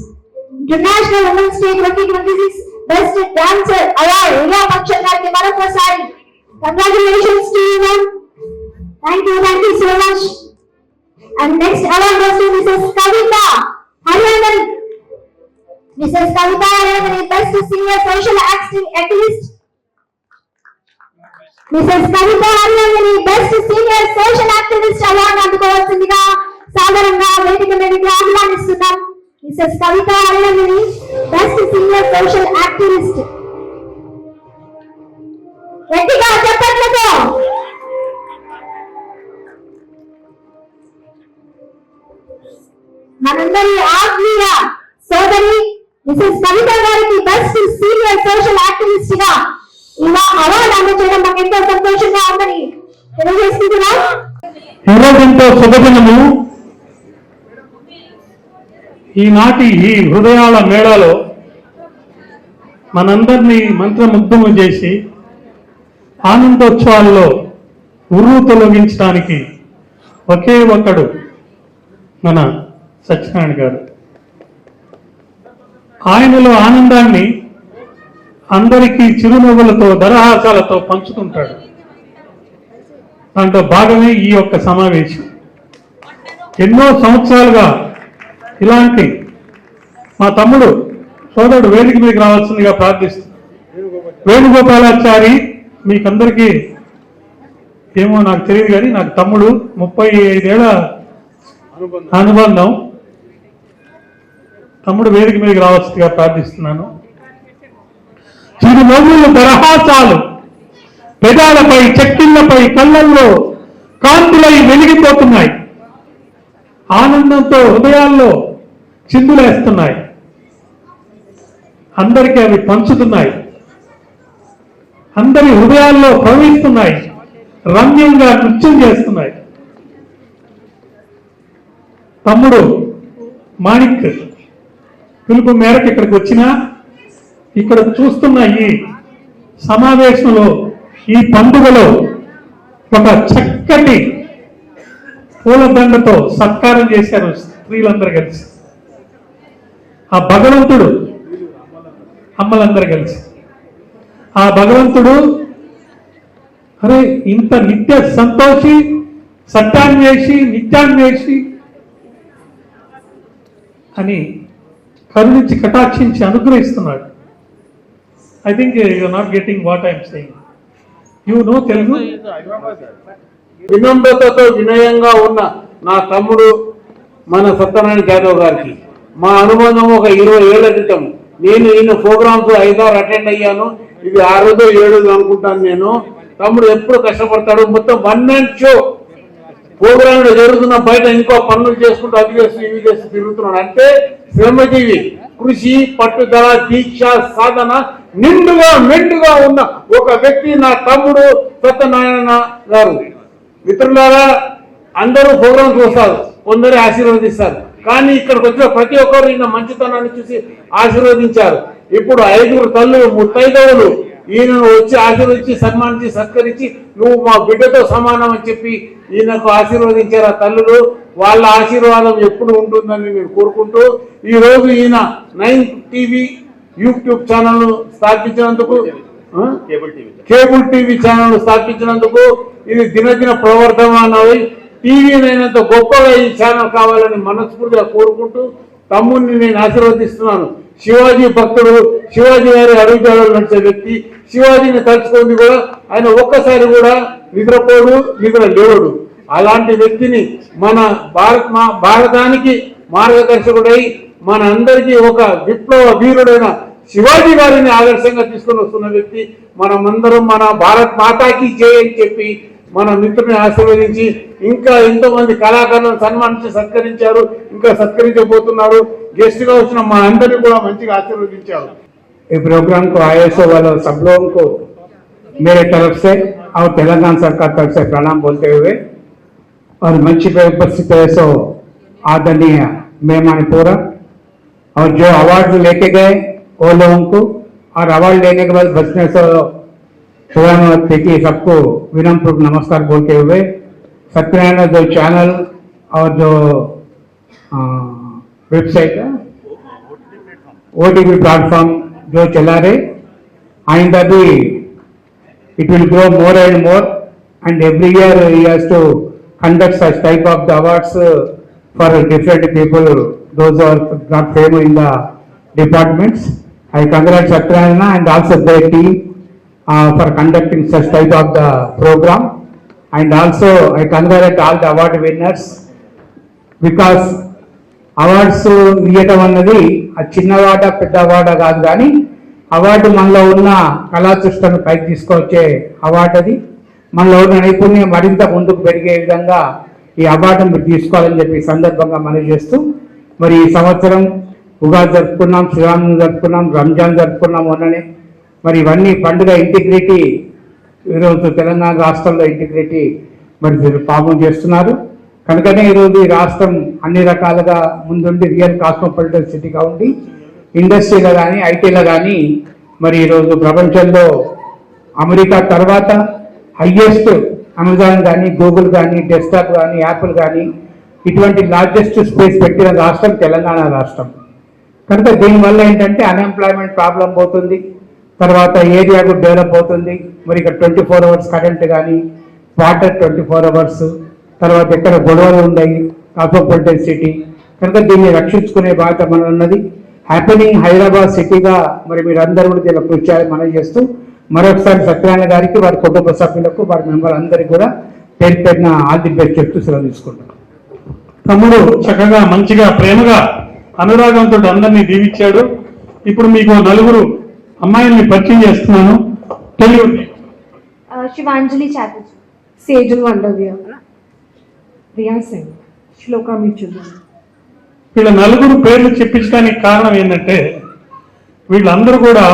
Speaker 10: international women's day 2026 best dancer award Riya Panchal గారికి మరొకసారి congratulations to you ma'am. Thank you so much. And next award goes to Mrs. Kavita Hariyandan. Mrs. Kavita Hariyandan, Best Senior Social Activist. Mrs. Kavita Hariyandan, Best Senior Social Activist Award అందుకోవాల్సిందిగా సాధారణంగా వేదిక మీదకి ఆహ్వానిస్తున్నాం. Mrs. Kavita Hariyandan, Best Senior Social Activist. గట్టిగా చప్పట్లతో మనందరి ఆత్మీయ సోదరి Mrs కవిత గారికి బెస్ట్ సీనియర్ సోషల్ యాక్టివిస్ట్ గా ఇలా అవార్డు అందజేయడం మాకు ఎంతో సంతోషంగా ఉందని తెలియజేస్తున్నాం.
Speaker 14: ఈరోజు ఎంతో శుభదినము. ఈనాటి ఈ హృదయాల మేళలో మనందరినీ మంత్రముగ్ధము చేసి ఆనందోత్సవాల్లో ఉరువు తొలగించడానికి ఒకే ఒక్కడు మన సత్యనారాయణ గారు. ఆయనలో ఆనందాన్ని అందరికీ చిరునవ్వులతో దరహాసాలతో పంచుతుంటాడు. దాంట్లో భాగమే ఈ యొక్క సమావేశం. ఎన్నో సంవత్సరాలుగా ఇలాంటి మా తమ్ముడు సోదరుడు వేదిక మీదకి రావాల్సిందిగా ప్రార్థిస్తున్నాడు. వేణుగోపాలాచారి మీకందరికీ ఏమో నాకు తెలియదు, కానీ నాకు తమ్ముడు 35 ఏళ్ల అనుబంధం. తమ్ముడు వేదిక మీదకి రావాల్సిందిగా ప్రార్థిస్తున్నాను. చిరునవ్వులు దరహాసాలు పెదాలపై చెక్కిళ్లపై కళ్ళల్లో కాంతులై వెలిగిపోతున్నాయి. ఆనందంతో హృదయాల్లో చిందులేస్తున్నాయి. అందరికీ అవి పంచుతున్నాయి. అందరి హృదయాల్లో ప్రవహిస్తున్నాయి. రమ్యంగా నృత్యం చేస్తున్నాయి. తమ్ముడు మాణిక్ పిలుపు మేరకు ఇక్కడికి వచ్చినా ఇక్కడ చూస్తున్న ఈ సమావేశంలో ఈ పండుగలో ఒక చక్కటి పూలదండతో సత్కారం చేశారు స్త్రీలందరూ కలిసి. ఆ భగవంతుడు అమ్మలందరూ కలిసి ఆ భగవంతుడు అరే ఇంత నిత్య సంతోషి సత్యాన్వేషి నిత్యాన్వేషి అని కరుణించి కటాక్షించి అనుగ్రహిస్తున్నాడు. I think you not getting what I'm saying. You know Telugu.
Speaker 1: వినమ్రతతో వినయంగా ఉన్న నా తమ్ముడు మన సత్యనారాయణ యాదవ్ గారికి మా అనుబంధం ఒక 20 ఏళ్ల క్రితం నేను ఈయన ప్రోగ్రామ్స్ 5-6 అటెండ్ అయ్యాను. ఇది 6దో 7దో అనుకుంటాను నేను. తమ్ముడు ఎప్పుడు కష్టపడతాడు. మొత్తం 1 man షో ప్రోగ్రామ్ జరుగుతున్న బయట ఇంకో పనులు చేసుకుంటూ అవి చేస్తూ ఇవి చేస్తూ తిరుగుతున్నాడు. అంటే శ్రమజీవి, కృషి, పట్టుదల, దీక్ష, సాధన నిండుగా మెండుగా ఉన్న ఒక వ్యక్తి నా తమ్ముడు సత్యనారాయణ గారు. మిత్రులారా, అందరూ ప్రోగ్రామ్స్ వస్తారు, కొందరు ఆశీర్వదిస్తారు. కానీ ఇక్కడికి వచ్చిన ప్రతి ఒక్కరు ఈయన మంచితనాన్ని చూసి ఆశీర్వదించారు. ఇప్పుడు 5 తల్లులు, ముత్తైదవులు ఈయనను వచ్చి ఆశీర్వదించి సన్మానించి సత్కరించి నువ్వు మా బిడ్డతో సమానం అని చెప్పి ఈయనకు ఆశీర్వదించారు ఆ తల్లులు. వాళ్ళ ఆశీర్వాదం ఎప్పుడు ఉంటుందని నేను కోరుకుంటూ ఈ రోజు ఈయన 9 టీవీ యూట్యూబ్ ఛానల్ స్థాపించినందుకు, కేబుల్ టీవీ ఛానల్ స్థాపించినందుకు ఇది దినదిన ప్రవర్ధమానమై టీవీనైనంత గొప్పగా ఈ ఛానల్ కావాలని మనస్ఫూర్తిగా కోరుకుంటూ తమ్ముడిని నేను ఆశీర్వదిస్తున్నాను. శివాజీ భక్తుడు, శివాజీ గారి అడుగుజాడలు నడిచే వ్యక్తి. శివాజీని తలుచుకుంది కూడా ఆయన ఒక్కసారి కూడా నిద్రపోడు, నిద్ర లేవడు. అలాంటి వ్యక్తిని మన భారతానికి మార్గదర్శకుడై మన అందరికీ ఒక విప్లవ వీరుడైన శివాజీ గారిని ఆదర్శంగా తీసుకొని వస్తున్న వ్యక్తి. మనమందరం మన భారత్ మాతాకి జై అని చెప్పి మన మిత్రుని ఆశీర్వదించి ఇంకా ఎంతో మంది కళాకారులను సన్మానించి సత్కరించారు, ఇంకా సత్కరించబోతున్నారు. गेस्ट గా వచ్చిన మా అందరిని కూడా మంచిగా ఆశీర్వదించారు.
Speaker 15: ఈ प्रोग्राम को आए सो वालों सब लोगों को मेरे तरफ से और तेलंगाना सरकार तरफ से प्रणाम बोलते हुए और मंच पे उपस्थित है सो आदरणीय मेहमान पूरा और जो अवार्ड लेके गए वो लोगों को और अवार्ड लेने के बाद बचने से की सबको विनम्र नमस्कार बोलते हुए सत्यनारायण जो चैनल और जो वेबसाइट OTT प्लेटफॉर्म जो चला रहे आइंदा भी it will grow more and more and every year he has to conduct such type of the awards for different people those who are not famous in the departments. I congratulate Satyanarayana and also their team for conducting such type of the program and also I congratulate all the award winners because awards ఇవ్వటం అన్నది ఆ చిన్నవాడ పెద్దవాడ కాదు, కానీ award మనలో ఉన్న కళాసృష్టను పైకి తీసుకొచ్చే అవార్డు. అది మనలో ఉన్న నైపుణ్యం మరింత ముందుకు పెరిగే విధంగా ఈ అవార్డును మీరు తీసుకోవాలని చెప్పి సందర్భంగా మనం చేస్తూ మరి ఈ సంవత్సరం ఉగాది జరుపుకున్నాం, శ్రీరామనవమి జరుపుకున్నాం, రంజాన్ జరుపుకున్నాం మొన్ననే. మరి ఇవన్నీ పండుగ ఇంటిగ్రిటీ ఈరోజు తెలంగాణ రాష్ట్రంలో ఇంటిగ్రిటీ మరి పాపం చేస్తున్నారు. కనుకనే ఈరోజు ఈ రాష్ట్రం అన్ని రకాలుగా ముందుండి రియల్ కాస్మోపాలిటన్ సిటీగా ఉండి ఇండస్ట్రీలో కానీ ఐటీలో కానీ మరి ఈరోజు ప్రపంచంలో అమెరికా తర్వాత హైయెస్ట్ అమెజాన్ కానీ గూగుల్ కానీ డెస్క్టాప్ కానీ యాపిల్ కానీ ఇటువంటి లార్జెస్ట్ స్పేస్ పెట్టిన రాష్ట్రం తెలంగాణ రాష్ట్రం. కనుక దీనివల్ల ఏంటంటే అన్ఎంప్లాయ్మెంట్ ప్రాబ్లం పోతుంది, తర్వాత ఏరియా కూడా డెవలప్ అవుతుంది. మరి ఇక్కడ 24 hours కరెంట్ కానీ వాటర్ 24 hours, తర్వాత ఎక్కడ గొడవలు ఉన్నాయి కాస్మోపాలిటన్ సిటీ. కనుక దీన్ని రక్షించుకునే బాధ్యత మన ఉన్నది. హ్యాపెనింగ్ హైదరాబాద్ సిటీగా మరి మీరందరూ కూడా దీనిలో కృషి చేయాలని మనం చేస్తూ మరొకసారి సత్యనారాయణ గారికి వారి కుటుంబ సభ్యులకు వారి మెంబర్ అందరికీ కూడా పేరు పేరున ఆల్ ది బెస్ట్ చెప్తూ సెలవు తీసుకుంటాం.
Speaker 14: తమ్ముడు చక్కగా మంచిగా ప్రేమగా అనురాగంతో అందరినీ దీవించాడు. ఇప్పుడు మీకు 4 అమ్మాయిల్ని పరిచయం చేస్తున్నాను. తెలుగు
Speaker 10: శివాంజలి చాటర్జీ, సేజల్ వండర్వియా, ప్రియా సింగ్, శ్లోకా మిచుల్.
Speaker 14: వీళ్ళ 4 పేర్లు చెప్పించడానికి కారణం ఏంటంటే వీళ్ళందరూ కూడా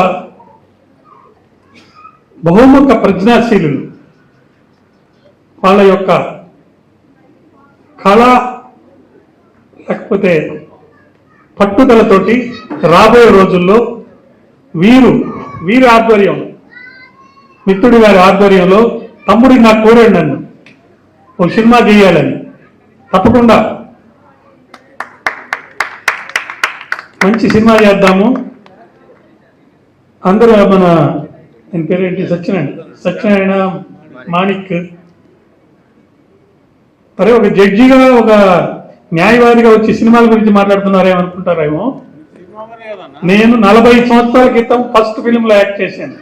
Speaker 14: బహుముఖ ప్రజ్ఞాశీలులు. వాళ్ళ యొక్క కళ లేకపోతే పట్టుదలతోటి రాబోయే రోజుల్లో వీరి ఆధ్వర్యం, మిత్రుడి గారి ఆధ్వర్యంలో తమ్ముడి నాకు కోరాడు నన్ను ఒక సినిమా చేయాలని. తప్పకుండా మంచి సినిమా చేద్దాము. అందరూ మన నేను పేరేంటి సత్యనారాయణ మాణిక్ అరే ఒక జడ్జిగా ఒక న్యాయవాదిగా వచ్చి సినిమాల గురించి మాట్లాడుతున్నారేమనుకుంటారేమో. నేను 40 సంవత్సరాల క్రితం ఫస్ట్ ఫిలింలో యాక్ట్ చేశాను,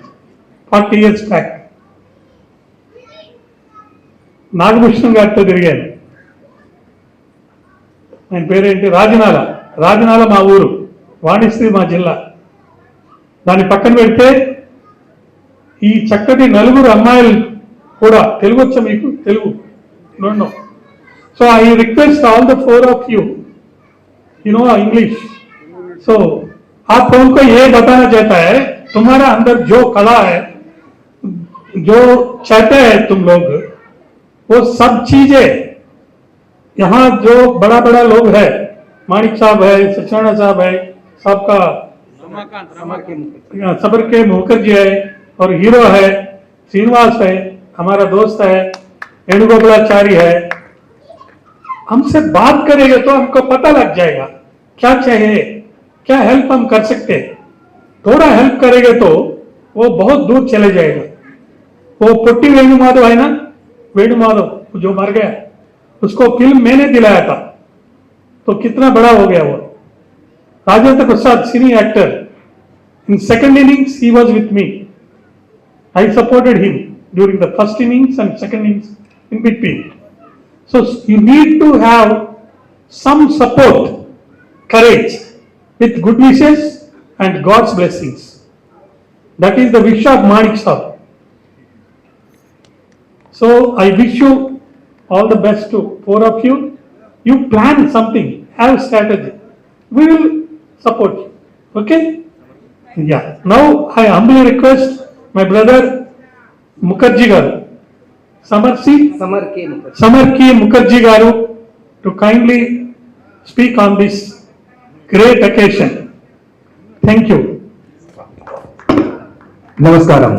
Speaker 14: 40 years బ్యాక్. నాగభూషణం గారితో తిరిగాను. ఆయన పేరేంటి రాజనాల మా ఊరు, వాణిశ్రీ మా జిల్లా. దాని పక్కన పెడితే ఈ చక్కటి నలుగురు అమ్మాయిలు కూడా తెలుగు వచ్చా మీకు? Telugu no. So I request all the 4 of you, you know English, so आप उनको ये बताना चाहता है तुम्हारा अंदर जो कला है, जो चाहते हैं तुम लोग, वो सब चीजें यहाँ जो बड़ा बड़ा लोग है, मानिक साहब है, सचाना साहब है, सबका सबर के मुखर्जी है, और हीरो है श्रीनिवास है, हमारा दोस्त है वेणुगोपालाचारी है। हमसे बात करेंगे तो हमको पता लग जाएगा क्या चाहिए, क्या हेल्प हम कर सकते हैं। थोड़ा हेल्प करेंगे तो वो बहुत दूर चले जाएगा। वो पुट्टी वेणुमाधव है ना, वेणुमाधव जो मर गया, उसको फिल्म मैंने दिलाया था, तो कितना बड़ा हो गया वो। राजेंद्र प्रसाद सिनी actor, in second innings he was with me, I supported him during the first innings and second innings in between. So you need to have some support, courage, with good wishes and God's blessings. That is the wish of Manik Sahab. So I wish you all the best to 4 of you. You plan something, have strategy. We will support you. Okay? Yeah. Now I humbly request my brother Mukherjee garu, Samar K Mukherjee garu, to kindly speak on this great occasion. Thank you.
Speaker 15: Namaskaram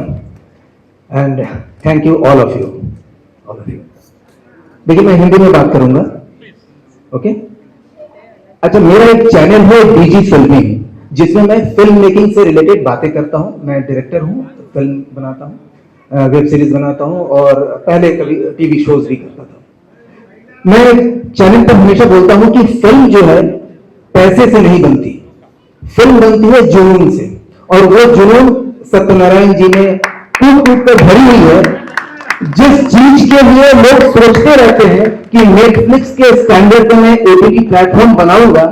Speaker 15: and thank you all of you. देखिए मैं हिंदी में बात करूंगा, okay? अच्छा, मेरा एक channel है DG filming, जिसमें मैं फिल्म मेकिंग से रिलेटेड बातें करता हूं। मैं डायरेक्टर हूं, फिल्म बनाता हूं, वेब सीरीज बनाता हूं और पहले कभी टीवी शोज भी करता था। मैं चैनल पर हमेशा बोलता हूं कि फिल्म जो है पैसे से नहीं बनती, फिल्म बनती है जुनून से, और वो जुनून सत्यनारायण जी ने कूट कूट कर भरी हुई है। जिस चीज के लिए लोग सोचते रहते हैं कि नेटफ्लिक्स के स्टैंडर्ड में मैं ओटीटी प्लेटफॉर्म बनाऊंगा,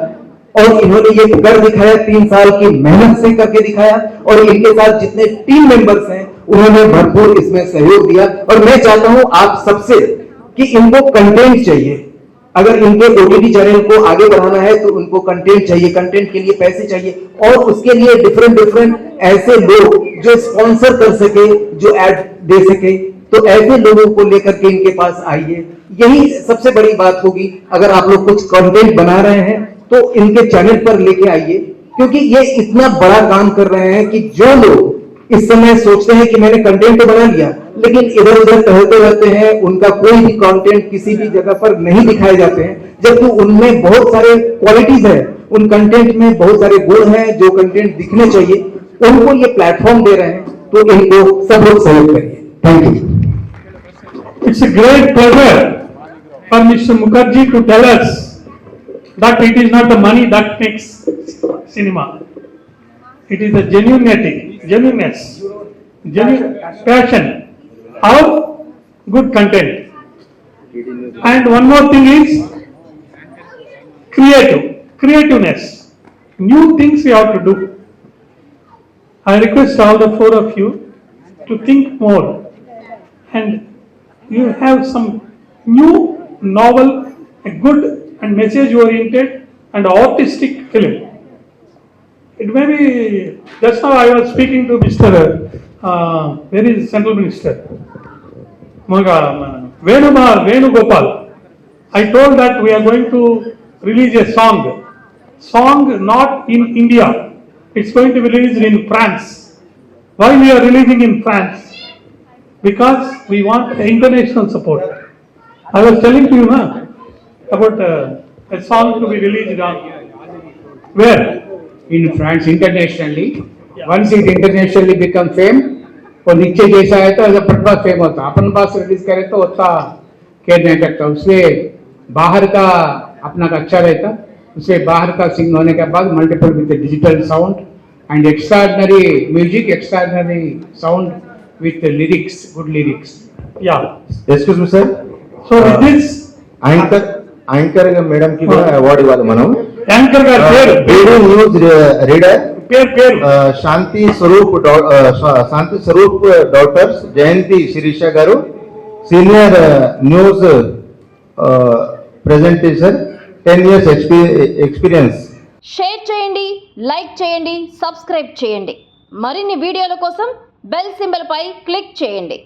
Speaker 15: और इन्होंने ये कर दिखाया, 3 साल की मेहनत से करके दिखाया, और इनके साथ जितने टीम मेंबर्स हैं उन्होंने भरपूर इसमें सहयोग दिया। और मैं चाहता हूं आप सबसे कि इनको कंटेंट चाहिए, अगर इनके ओटीटी चैनल को आगे बढ़ाना है तो उनको कंटेंट चाहिए, कंटेंट के लिए पैसे चाहिए, और उसके लिए डिफरेंट ऐसे लोग जो स्पॉन्सर कर सके, जो एड दे सके, तो ऐसे लोगों को लेकर के इनके पास आइए। यही सबसे बड़ी बात होगी। अगर आप लोग कुछ कंटेंट बना रहे हैं तो इनके चैनल पर लेके आइए, क्योंकि ये इतना बड़ा काम कर रहे हैं कि जो लोग इस समय सोचते हैं कि मैंने कंटेंट तो बना लिया, लेकिन इधर उधर टहलते रहते हैं, उनका कोई भी कंटेंट किसी भी जगह पर नहीं दिखाए जाते हैं, जबकि उनमें बहुत सारे क्वालिटीज है, उन कंटेंट में बहुत सारे गुण हैं जो कंटेंट दिखने चाहिए, उनको ये प्लेटफॉर्म दे रहे हैं, तो इनको सब लोग सहयोग करिए। Thank you.
Speaker 14: It's a great pleasure for Mr. Mukherjee to tell us that it is not the money that makes cinema. It is the genuineness, genuine passion, our good content. And one more thing is creativeness, new things we have to do. I request all the 4 of you to think more, and you have some new novel, a good and message oriented and artistic film. It may be, just now I was speaking to Mr. Where is Central Minister? Venugopal. I told that we are going to release a song not in India, it's going to be released in France. Why we are releasing in France? Because we want international support. I was telling to you about a song to be released on where?
Speaker 15: In France, internationally. Once it internationally become fame, और नीचे जैसा है तो अपने पास fame होता, अपन पास release करे तो उतना केयर नहीं करता, उसलिए बाहर का अपना का अच्छा रहता, उससे बाहर का सिंग होने के बाद multiple with digital sound and extraordinary music, extraordinary sound with the lyrics, good lyrics.
Speaker 14: Yeah.
Speaker 4: Excuse me sir.
Speaker 14: So with this
Speaker 4: anchor madam కి కూడా అవార్డు ఇవ్వాలి మనం.
Speaker 14: యాంకర్ గారు పేరు
Speaker 4: న్యూస్ రీడర్
Speaker 14: పేరు
Speaker 4: శాంతి స్వరూప్ డాటర్స్ జయంతి శిరీష గారు, senior news presentation, 10 years experience.
Speaker 16: Share చేయండి, like చేయండి, సబ్స్క్రైబ్ చేయండి. మరిన్ని వీడియోల కోసం బెల్ సింబల్ పై క్లిక్ చేయండి.